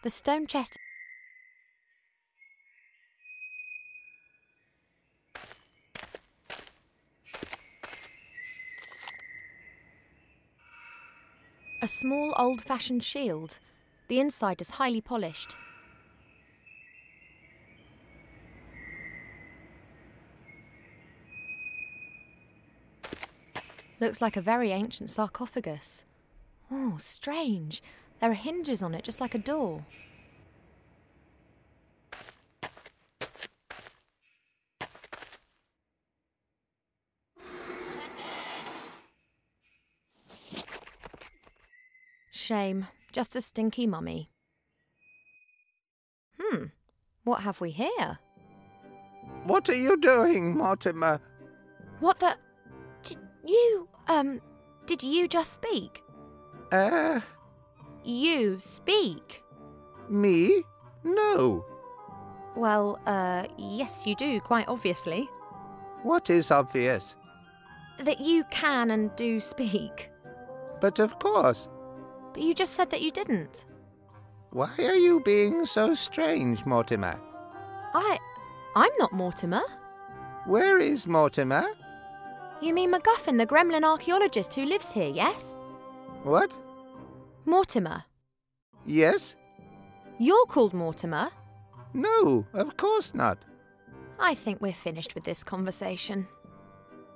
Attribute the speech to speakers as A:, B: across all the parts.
A: The stone chest... A small old-fashioned shield. The inside is highly polished. Looks like a very ancient sarcophagus. Oh, strange. There are hinges on it, just like a door. Shame. Just a stinky mummy. What have we here?
B: What are you doing, Mortimer?
A: What the... Did you just speak? You speak?
B: Me? No.
A: Well, yes you do, quite obviously.
B: What is obvious?
A: That you can and do speak.
B: But of course.
A: But you just said that you didn't.
B: Why are you being so strange, Mortimer?
A: I'm not Mortimer.
B: Where is Mortimer?
A: You mean MacGuffin, the gremlin archaeologist who lives here, yes?
B: What?
A: Mortimer.
B: Yes?
A: You're called Mortimer?
B: No, of course not.
A: I think we're finished with this conversation.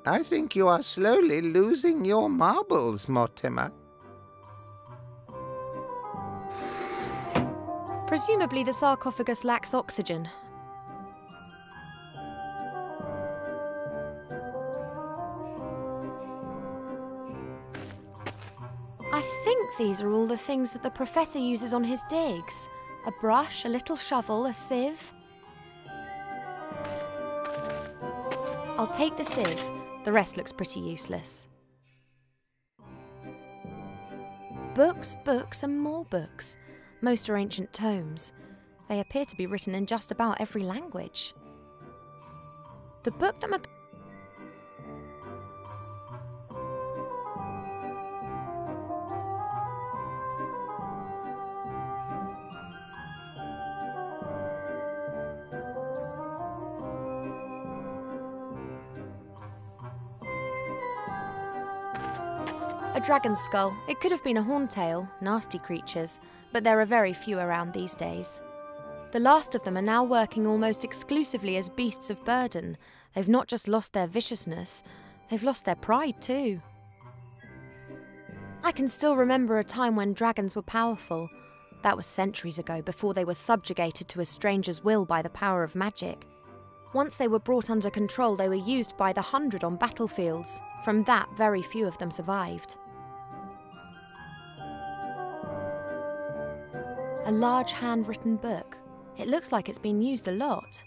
B: I think you are slowly losing your marbles, Mortimer.
A: Presumably the sarcophagus lacks oxygen. I think these are all the things that the professor uses on his digs. A brush, a little shovel, a sieve. I'll take the sieve. The rest looks pretty useless. Books, books and more books. Most are ancient tomes. They appear to be written in just about every language. The book that A dragon's skull. It could have been a horntail, nasty creatures, but there are very few around these days. The last of them are now working almost exclusively as beasts of burden. They've not just lost their viciousness, they've lost their pride too. I can still remember a time when dragons were powerful. That was centuries ago, before they were subjugated to a stranger's will by the power of magic. Once they were brought under control, they were used by the 100 on battlefields. From that, very few of them survived. A large handwritten book. It looks like it's been used a lot.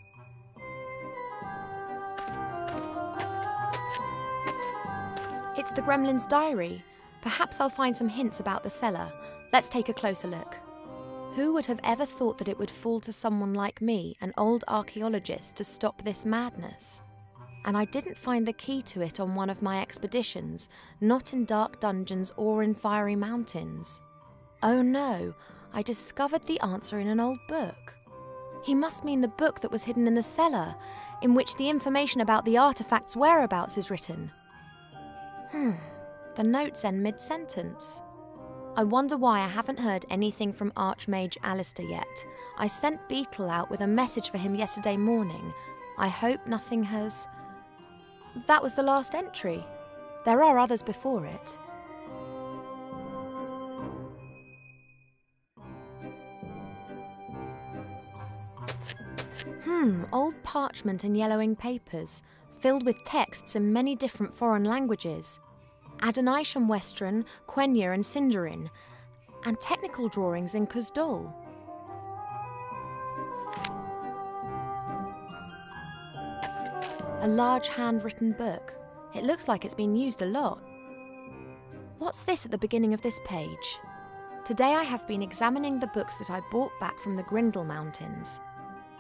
A: It's the gremlin's diary. Perhaps I'll find some hints about the cellar. Let's take a closer look. Who would have ever thought that it would fall to someone like me, an old archaeologist, to stop this madness? And I didn't find the key to it on one of my expeditions, not in dark dungeons or in fiery mountains. Oh no, I discovered the answer in an old book. He must mean the book that was hidden in the cellar, in which the information about the artefact's whereabouts is written. The notes end mid-sentence. I wonder why I haven't heard anything from Archmage Alistair yet. I sent Beetle out with a message for him yesterday morning. I hope nothing has... That was the last entry. There are others before it. Old parchment and yellowing papers, filled with texts in many different foreign languages. Adonisham Western, Quenya and Sindarin, and technical drawings in Kuzdul. A large handwritten book. It looks like it's been used a lot. What's this at the beginning of this page? Today I have been examining the books that I brought back from the Grindle Mountains.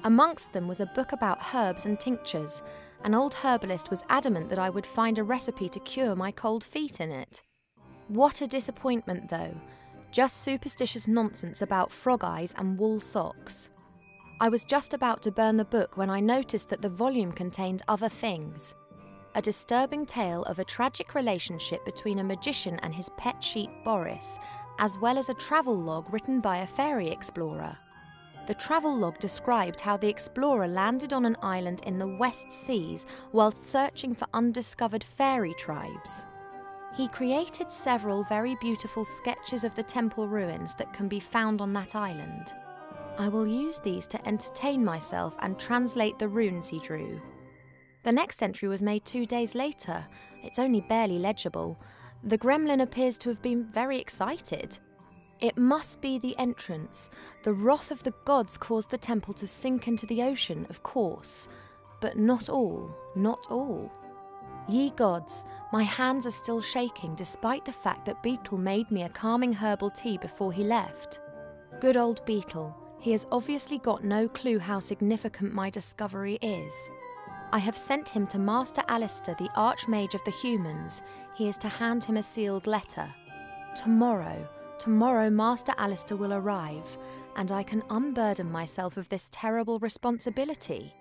A: Amongst them was a book about herbs and tinctures. An old herbalist was adamant that I would find a recipe to cure my cold feet in it. What a disappointment, though. Just superstitious nonsense about frog eyes and wool socks. I was just about to burn the book when I noticed that the volume contained other things. A disturbing tale of a tragic relationship between a magician and his pet sheep Boris, as well as a travel log written by a fairy explorer. The travel log described how the explorer landed on an island in the West Seas whilst searching for undiscovered fairy tribes. He created several very beautiful sketches of the temple ruins that can be found on that island. I will use these to entertain myself and translate the runes he drew. The next entry was made 2 days later. It's only barely legible. The gremlin appears to have been very excited. It must be the entrance. The wrath of the gods caused the temple to sink into the ocean, of course. But not all, not all. Ye gods, my hands are still shaking despite the fact that Beetle made me a calming herbal tea before he left. Good old Beetle, he has obviously got no clue how significant my discovery is. I have sent him to Master Alistair, the Archmage of the Humans. He is to hand him a sealed letter. Tomorrow Master Alistair will arrive, and I can unburden myself of this terrible responsibility.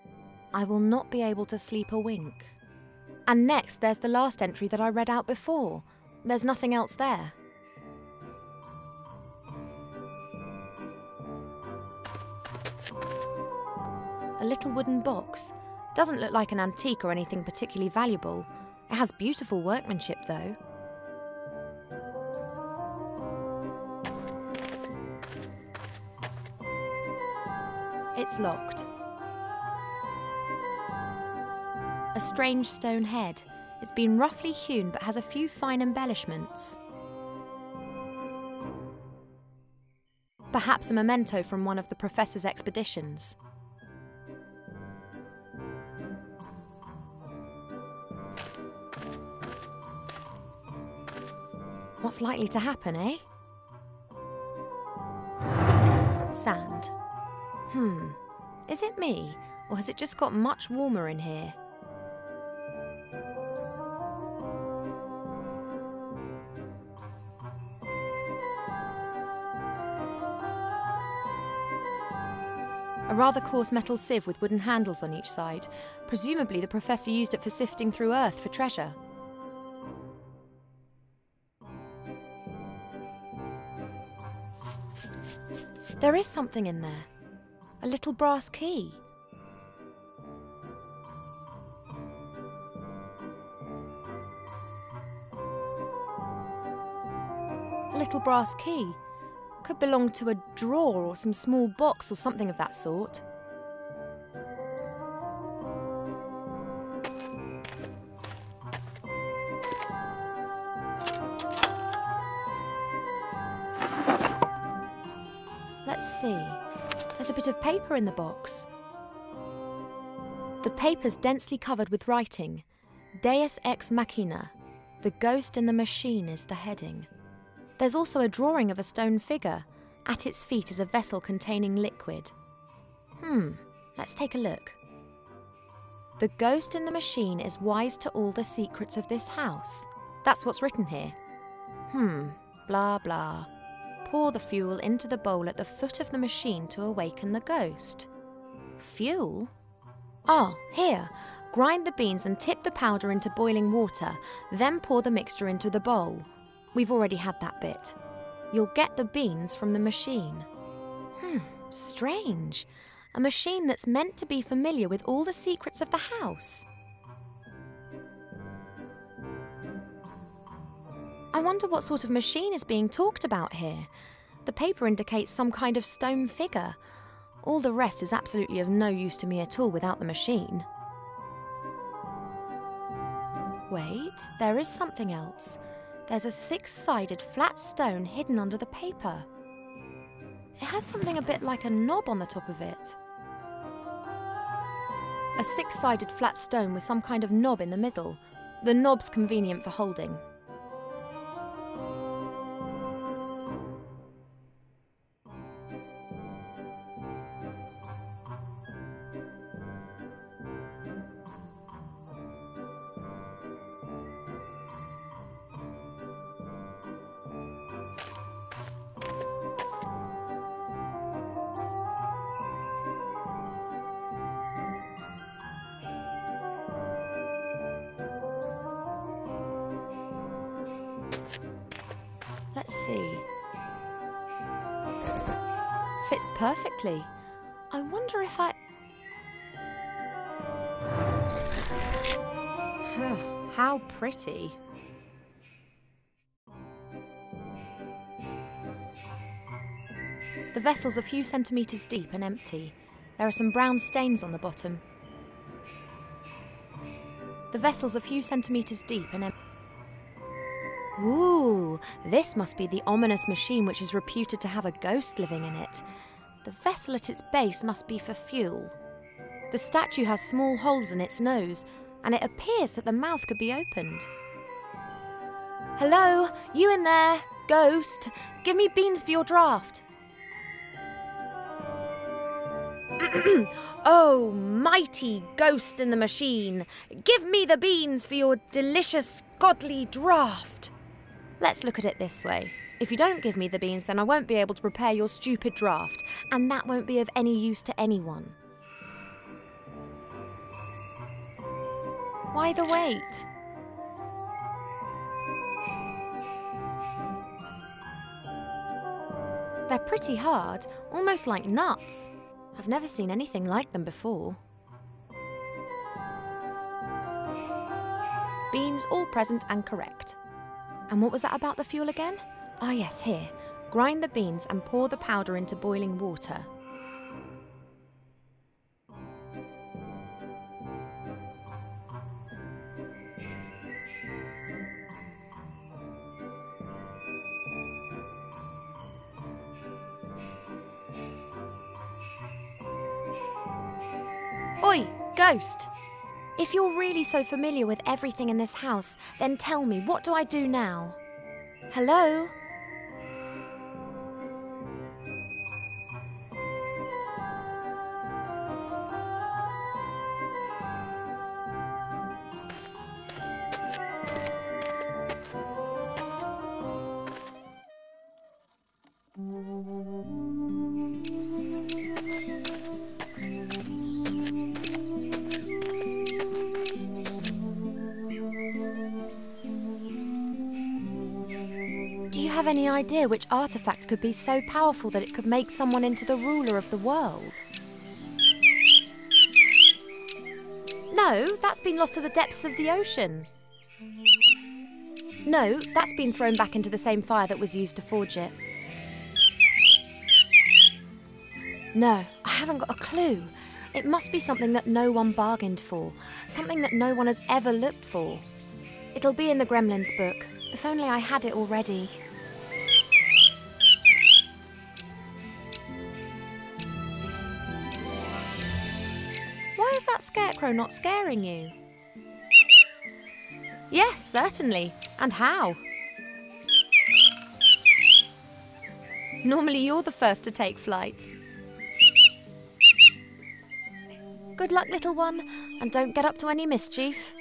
A: I will not be able to sleep a wink. And next there's the last entry that I read out before. There's nothing else there. A little wooden box. Doesn't look like an antique or anything particularly valuable. It has beautiful workmanship though. It's locked. A strange stone head. It's been roughly hewn but has a few fine embellishments. Perhaps a memento from one of the Professor's expeditions. What's likely to happen, eh? Sand. Is it me, or has it just got much warmer in here? A rather coarse metal sieve with wooden handles on each side. Presumably the Professor used it for sifting through earth for treasure. There is something in there. A little brass key. A little brass key. Could belong to a drawer or some small box or something of that sort. Let's see. There's a bit of paper in the box. The paper's densely covered with writing. Deus ex machina. The ghost in the machine is the heading. There's also a drawing of a stone figure. At its feet is a vessel containing liquid. Let's take a look. The ghost in the machine is wise to all the secrets of this house. That's what's written here. Blah blah. Pour the fuel into the bowl at the foot of the machine to awaken the ghost. Fuel? Ah, here. Grind the beans and tip the powder into boiling water, then pour the mixture into the bowl. We've already had that bit. You'll get the beans from the machine. Strange. A machine that's meant to be familiar with all the secrets of the house. I wonder what sort of machine is being talked about here. The paper indicates some kind of stone figure. All the rest is absolutely of no use to me at all without the machine. Wait, there is something else. There's a six-sided flat stone hidden under the paper. It has something a bit like a knob on the top of it. A six-sided flat stone with some kind of knob in the middle. The knob's convenient for holding. see. Fits perfectly. I wonder if I... How pretty. The vessel's a few centimetres deep and empty. There are some brown stains on the bottom. The vessel's a few centimetres deep and empty. Ooh, this must be the ominous machine which is reputed to have a ghost living in it. The vessel at its base must be for fuel. The statue has small holes in its nose, and it appears that the mouth could be opened. Hello, you in there? Ghost, give me beans for your draft. Oh, mighty ghost in the machine, give me the beans for your delicious, godly draught. Let's look at it this way. If you don't give me the beans, then I won't be able to prepare your stupid draught, and that won't be of any use to anyone. Why the wait? They're pretty hard, almost like nuts. I've never seen anything like them before. Beans all present and correct. And what was that about the fuel again? Ah yes, here. Grind the beans and pour the powder into boiling water. Oi, ghost! If you're really so familiar with everything in this house, then tell me, what do I do now? Hello? Do you have any idea which artefact could be so powerful that it could make someone into the ruler of the world? No, that's been lost to the depths of the ocean. No, that's been thrown back into the same fire that was used to forge it. No, I haven't got a clue. It must be something that no one bargained for, something that no one has ever looked for. It'll be in the gremlin's book. If only I had it already. Why is that scarecrow not scaring you? Yes, certainly. And how? Normally you're the first to take flight. Good luck, little one, and don't get up to any mischief.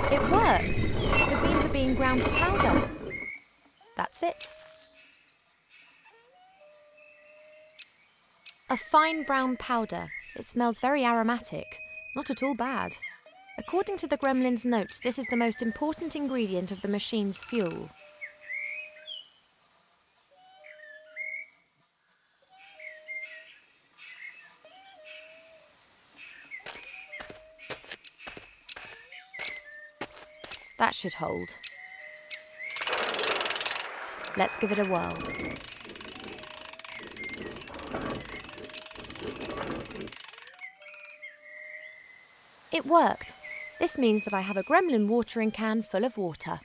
A: It works. The beans are being ground to powder. That's it. A fine brown powder. It smells very aromatic. Not at all bad. According to the gremlin's notes, this is the most important ingredient of the machine's fuel. That should hold. Let's give it a whirl. It worked. This means that I have a gremlin watering can full of water.